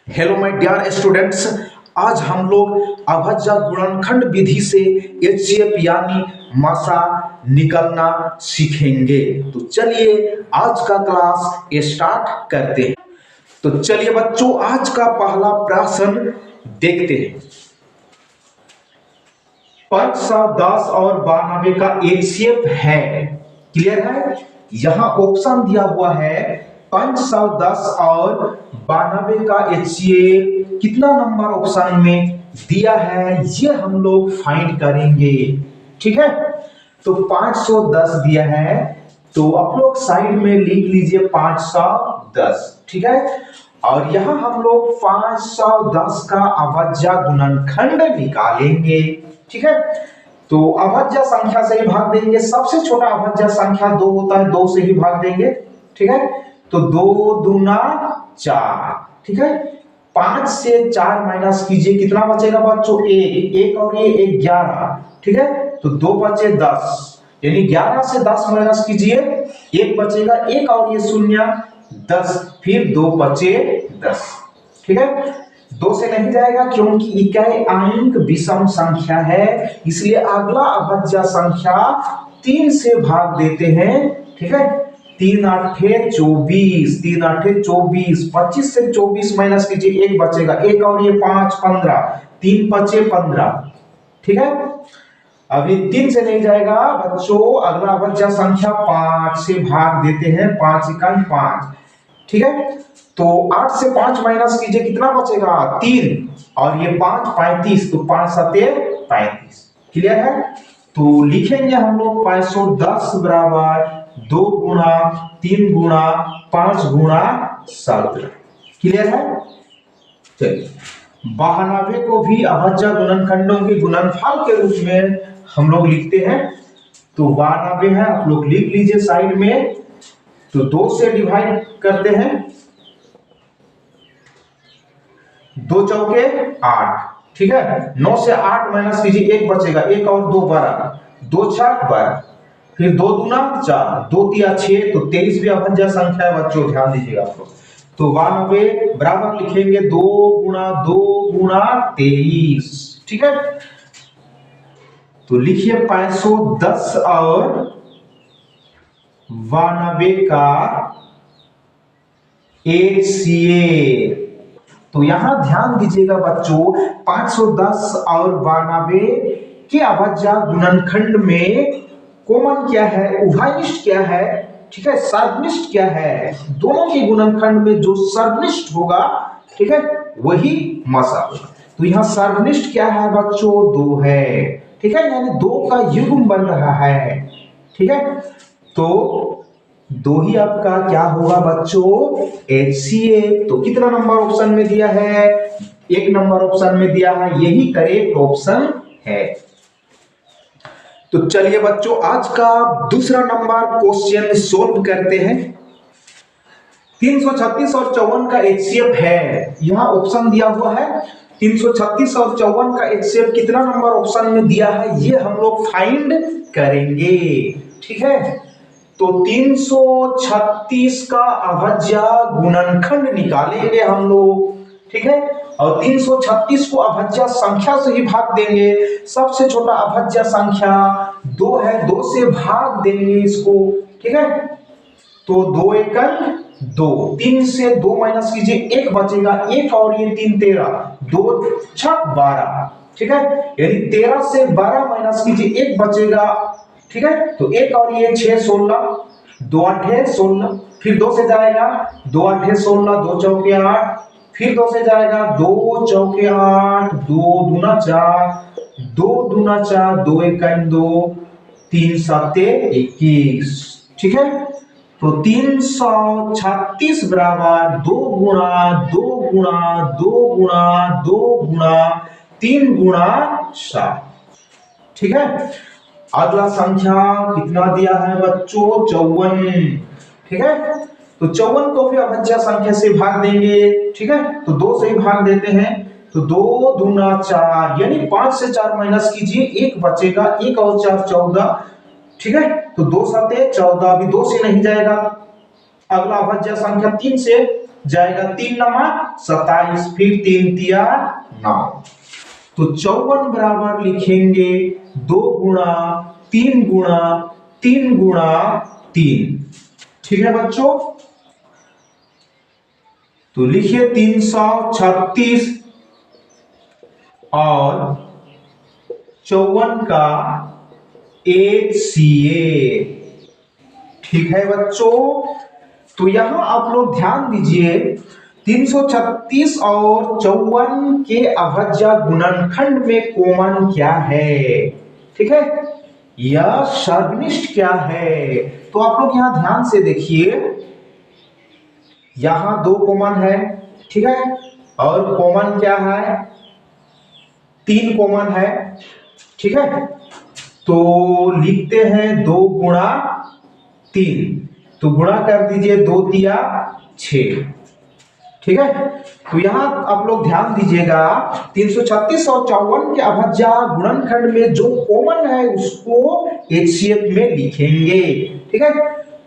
Hello my dear students. आज हम लोग अभाज्य गुणनखंड विधि से एचसीएफ यानी मासा निकालना सीखेंगे। तो चलिए आज का क्लास स्टार्ट करते हैं। तो चलिए बच्चों, आज का पहला प्रश्न देखते हैं। 510 और 92 का एचसीएफ है। क्लियर है? यहां ऑप्शन दिया हुआ है 510 और 92 का एचसीएफ कितना नंबर ऑप्शन में दिया है, ये हम लोग फाइंड करेंगे। ठीक है, तो 510 दिया है, तो आप लोग साइड में लिख लीजिए 510। ठीक है, और यहां हम लोग 510 का अभाज्य गुणनखंड निकालेंगे। ठीक है, तो अभाज्य संख्या से ही भाग देंगे। सबसे छोटा अभाज्य संख्या 2 होता है, 2 से ही भाग देंगे। ठीक है, तो 2 दूना 4। ठीक है, 5 से 4 माइनस कीजिए, कितना बचेगा बच्चों? 1 और ये 11। ठीक है, तो 2 बचे 10, यानी 11 से 10 माइनस कीजिए, 1 बचेगा, 1 और ये 0 10, फिर 2 बचे 10। ठीक है, 2 से नहीं जाएगा क्योंकि इकाई अंक विषम संख्या है, इसलिए अगला अभाज्य संख्या 3 से भाग देते हैं। ठीक है, 3 8 24, 3 8 24, 25 से 24 माइनस कीजिए, 1 बचेगा, 1 और ये 5 15, 3 बचे 15। ठीक है, अभी 3 से नहीं जाएगा बच्चों, अगला अभाज्य संख्या 5 से भाग देते हैं, 5 इकाई 5। ठीक है, तो 8 से 5 माइनस कीजिए, कितना बचेगा? 3 और ये 5 35, तो 5 7 35। क्लियर है? तो लिखेंगे हम लोग 510 बराबर 2 गुणा 3 गुणा 5 गुणा 17। क्लियर है? चलिए, 92 को भी अभाज्य गुणनखंडों के गुणनफल के रूप में हम लोग लिखते हैं। तो 92 है, आप लोग लिख लीजिए साइड में। तो 2 से डिवाइड करते हैं, 2 चौके 8। ठीक है, 9 से 8 माइनस कीजिए, 1 बचेगा, 1 और 2 12, 2 6 12, फिर 2 दूना 4, 2 तिया 6, तो 23 भी अभाज्य संख्या है बच्चों, ध्यान दीजिएगा आप लोग। तो 92 बराबर लिखेंगे 2 गुणा 2 गुणा 23। ठीक है, तो लिखिए 510 और 92 का एचसीएफ। तो यहां ध्यान दीजिएगा बच्चों, 510 और 92 के अभाज्य गुणनखंड में कॉमन क्या है, उभयनिष्ठ क्या है, ठीक है, सर्वनिष्ठ क्या है। दोनों के गुणनखंड में जो सर्वनिष्ठ होगा, ठीक है, वही मसा होगा। तो यहां सर्वनिष्ठ क्या है बच्चों? 2 है। ठीक है, यानी 2 का युग्म बन रहा है। ठीक है, तो 2 ही आपका क्या होगा बच्चों? एचसीएफ। तो कितना नंबर ऑप्शन में दिया है? 1 नंबर ऑप्शन में दिया है, यही करेक्ट ऑप्शन है। तो चलिए बच्चों, आज का दूसरा नंबर क्वेश्चन सोल्व करते हैं। 336 और 54 का एचसीएफ है, यहां ऑप्शन दिया हुआ है। 336 और 54 का एचसीएफ कितना नंबर ऑप्शन में दिया है, ये हम लोग फाइंड करेंगे। ठीक है, तो 336 का अभाज्य गुणनखंड निकालेंगे हम लोग। ठीक है, और 336 को अभाज्य संख्या से ही भाग देंगे। सबसे छोटा अभाज्य संख्या 2 है, 2 से भाग देंगे इसको। ठीक है, तो 2 एकम 2, 3 से 2 माइनस कीजिए, 1 बचेगा, 1 और ये 3 13, 2 6 12। ठीक है, यानी 13 से 12 माइनस कीजिए, 1 बचेगा। ठीक है, तो 1 और ये 6 16, 2 8 16, फिर 2 से जाएगा, 2 8 16, 2 चौके 8, फिर 2 से जाएगा, 2 चौके 8, 2 दूना 4, 2 दूना 4, 2 एकम 2, 3 7 21। ठीक है, तो 336 बराबर 2 गुणा 2 गुणा 2 गुणा 2 गुणा 3 गुणा 7। ठीक है, अगला संख्या कितना दिया है बच्चों? 54। ठीक है, तो 54 को भी अभाज्य संख्या से भाग देंगे। ठीक है, तो 2 से ही भाग देते हैं, तो 2 दूना 4, यानी 5 से 4 माइनस कीजिए, 1 बचेगा, 1 और 4 14। ठीक है, तो 2 7 14, अभी 2 से नहीं जाएगा, अगला अभाज्य संख्या 3 से जाएगा 3 नमा 27, फिर 3 तिया 9। तो 54 बराबर लिखेंगे 2 गुणा 3 गुणा 3 गुणा 3। ठीक है बच्चों, तो लिखिए 336 और 54 का HCF। ठीक है बच्चों, तो यहां आप लोग ध्यान दीजिए 336 और 54 के अभाज्य गुणनखंड में कॉमन क्या है। ठीक है, यह सर्वनिष्ठ क्या है। तो आप लोग यहां ध्यान से देखिए, यहां 2 कॉमन है। ठीक है, और कॉमन क्या है, 3 कॉमन है। ठीक है, तो लिखते हैं 2 गुणा 3, तो गुणा कर दीजिए 2 तिया 6। ठीक है, तो यहां आप लोग ध्यान दीजिएगा 336 और 54 के अभाज्य गुणनखंड में जो कॉमन है उसको HCF में लिखेंगे। ठीक है,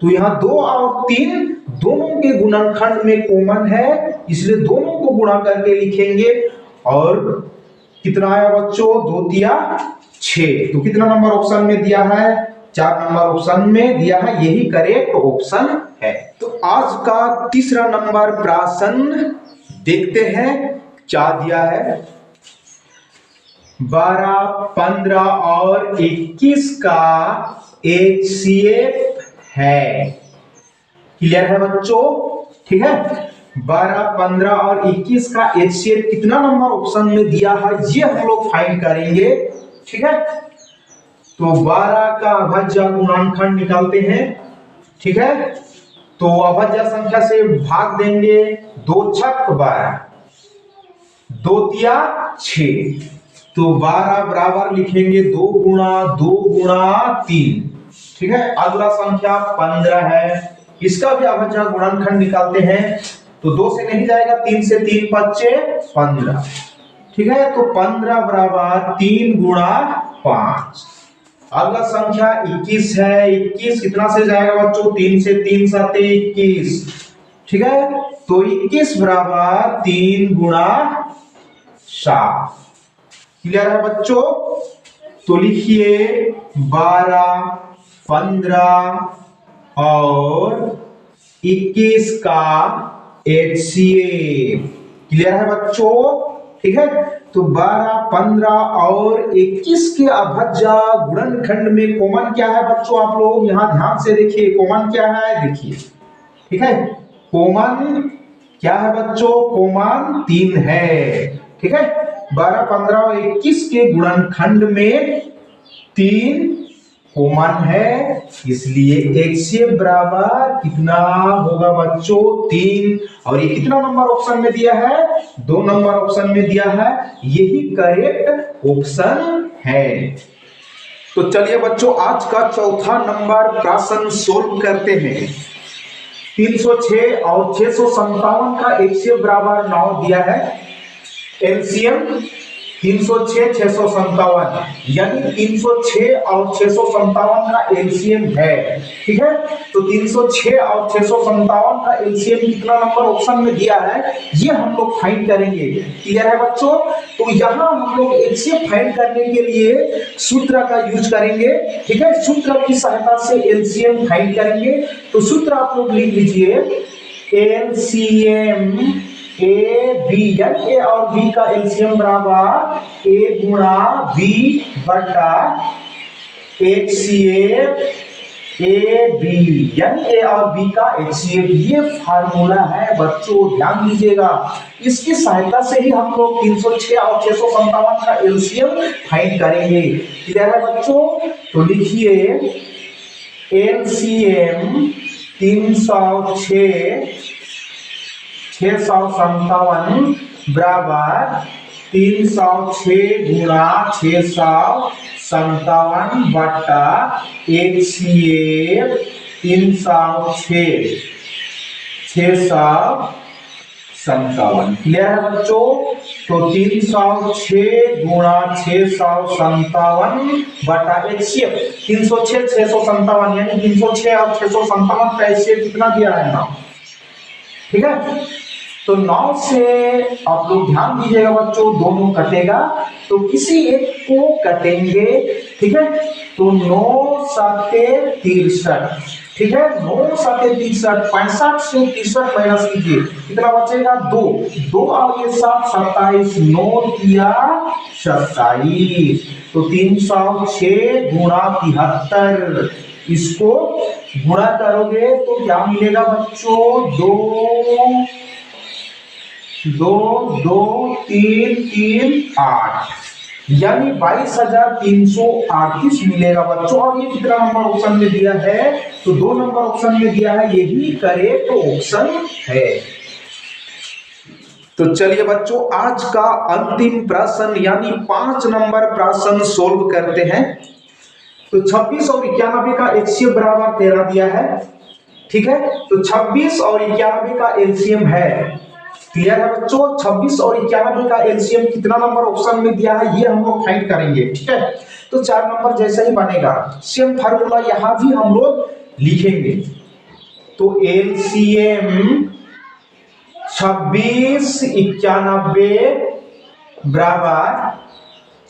तो यहां 2 और 3 दोनों के गुणनखंड में कॉमन है, इसलिए दोनों को गुणा करके लिखेंगे। और कितना आया बच्चों, 2 तिया 6। तो कितना नंबर ऑप्शन में दिया है, 4 नंबर ऑप्शन में दिया है, यही करेक्ट ऑप्शन है। तो आज का तीसरा नंबर प्रश्न देखते हैं क्या दिया है। 12, 15 और 21 का HCF है। क्लियर है बच्चों। ठीक है, 12, 15 और 21 का HCF कितना नंबर ऑप्शन में दिया है ये हम लोग फाइंड करेंगे। ठीक है, तो 12 का अभाज्य गुणनखंड निकालते हैं। ठीक है, तो अभाज्य संख्या से भाग देंगे, 2 छक 12, 2 तिया 6। तो 12 बराबर लिखेंगे 2 गुणा 2 गुणा 3। ठीक है, अगला संख्या 15 है, इसका भी अभाज्य गुणनखंड निकालते हैं। तो 2 से नहीं जाएगा, 3 से 3 बच्चे 15। ठीक है, तो 15 बराबर 3 गुणा 5। अगला संख्या 21 है, 21 कितना से जाएगा बच्चों, 3 से 3 7 21। ठीक है, तो 21 बराबर 3 गुणा 7। क्लियर है बच्चों। तो लिखिए 12, 15 और 21 का HCF। क्लियर है बच्चों। ठीक है, तो 12, 15 और 21 के अभाज्य गुणनखंड में कॉमन क्या है बच्चों, आप लोग यहां ध्यान से देखिए, कॉमन क्या है देखिए। ठीक है, कॉमन क्या है बच्चों, कॉमन 3 है। ठीक है, 12, 15 और 21 के गुणनखंड में 3 कॉमन है, इसलिए HCF बराबर कितना होगा बच्चों, 3। और ये कितना नंबर ऑप्शन में दिया है, 2 नंबर ऑप्शन में दिया है, यही करेक्ट ऑप्शन है। तो चलिए बच्चों आज का चौथा नंबर प्रश्न सोल्व करते हैं। 306 और 657 का HCF बराबर 9 दिया है। एलसीएम 306, 657, यानी 306 और 657 का एलसीएम है। ठीक है, तो 306 और 657 का एलसीएम कितना नंबर ऑप्शन में दिया है ये हम लोग फाइंड करेंगे। क्लियर है बच्चों। तो यहां हम लोग एलसीएम फाइंड करने के लिए सूत्र का यूज करेंगे। ठीक है, सूत्र की सहायता से एलसीएम फाइंड करेंगे। तो सूत्र आप लोग लिख लीजिए, एलसीएम ए बी, यानी ए और बी का एलसीएम बराबर ए गुणा बी बटा HCF ए बी, यानी ए और बी का HCF। ये फार्मूला है बच्चों, ध्यान दीजिएगा। इसकी सहायता से ही हम लोग 306 और 657 का एलसीएम फाइंड करेंगे। क्लियर है बच्चों। तो लिखिए एलसीएम 306, 657 बराबर 306 गुणा 657 बटा HCF 306, 657। क्लियर है बच्चों। तो 306 गुणा 657 बटा HCF 306, 657, यानी 306 और 657 का HCF कितना दिया है ना। ठीक है, तो 9 से आप लोग ध्यान दीजिएगा बच्चों, दोनों कटेगा तो किसी एक को कटेंगे, ठीक है। तो 9 साते 63, ठीक है। 9 साते 63, 65 से 63 माइनस कीजिए, कितना बचेगा 2, 2 और ये 7 27, 9 तिया 27, तो 306 गुणा 73, इसको गुणा करोगे तो क्या मिलेगा बच्चों, 2 2 2 3 3 8, यानी 22,338 मिलेगा बच्चों। और ये कितना नंबर ऑप्शन में दिया है, तो 2 नंबर ऑप्शन में दिया है, यही करेक्ट ऑप्शन है। तो चलिए बच्चों, आज का अंतिम प्रश्न यानी 5 नंबर प्रश्न सोल्व करते हैं। तो 26 और 91 का एचसीएफ बराबर 13 दिया है, ठीक है। तो 26 और 91 का एलसीएम है, क्लियर है बच्चों। 26 और 91 का एलसीएम कितना नंबर ऑप्शन में दिया है, ये हम लोग फाइंड करेंगे, ठीक है। तो 4 नंबर जैसा ही बनेगा, सेम फार्मूला यहां भी हम लोग लिखेंगे। तो एलसीएम 26 91 बराबर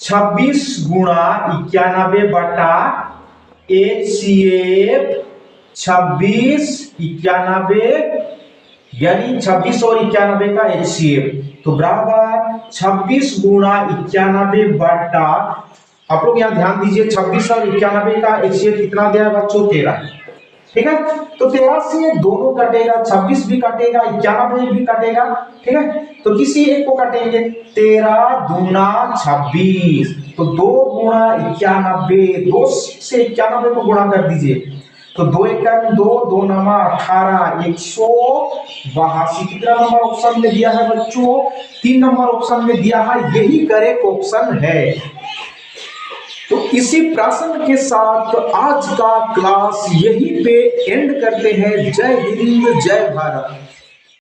26 गुणा 91 बटा एचसीएफ 26 91, यानी 26 और 91 का एचसीएफ, तो बराबर 26 गुणा 91 बटा, आप लोग यहां ध्यान दीजिए, 26 और 91 का एचसीएफ कितना दिया है बच्चों, 13, ठीक है। तो 13 से दोनों कटेगा, 26 भी कटेगा, 91 भी कटेगा, ठीक है। तो किसी एक को कटेंगे, 13 दूना 26, तो 2 गुणा 91, 2 से 91 को गुणा कर दीजिए, तो 2 एकम 2, 2 नमा 18, 182, कितना नंबर ऑप्शन में दिया है बच्चों, 3 नंबर ऑप्शन में दिया है, यही करेक्ट ऑप्शन है। तो इसी प्रश्न के साथ आज का क्लास यहीं पे एंड करते हैं। जय हिंद, जय भारत।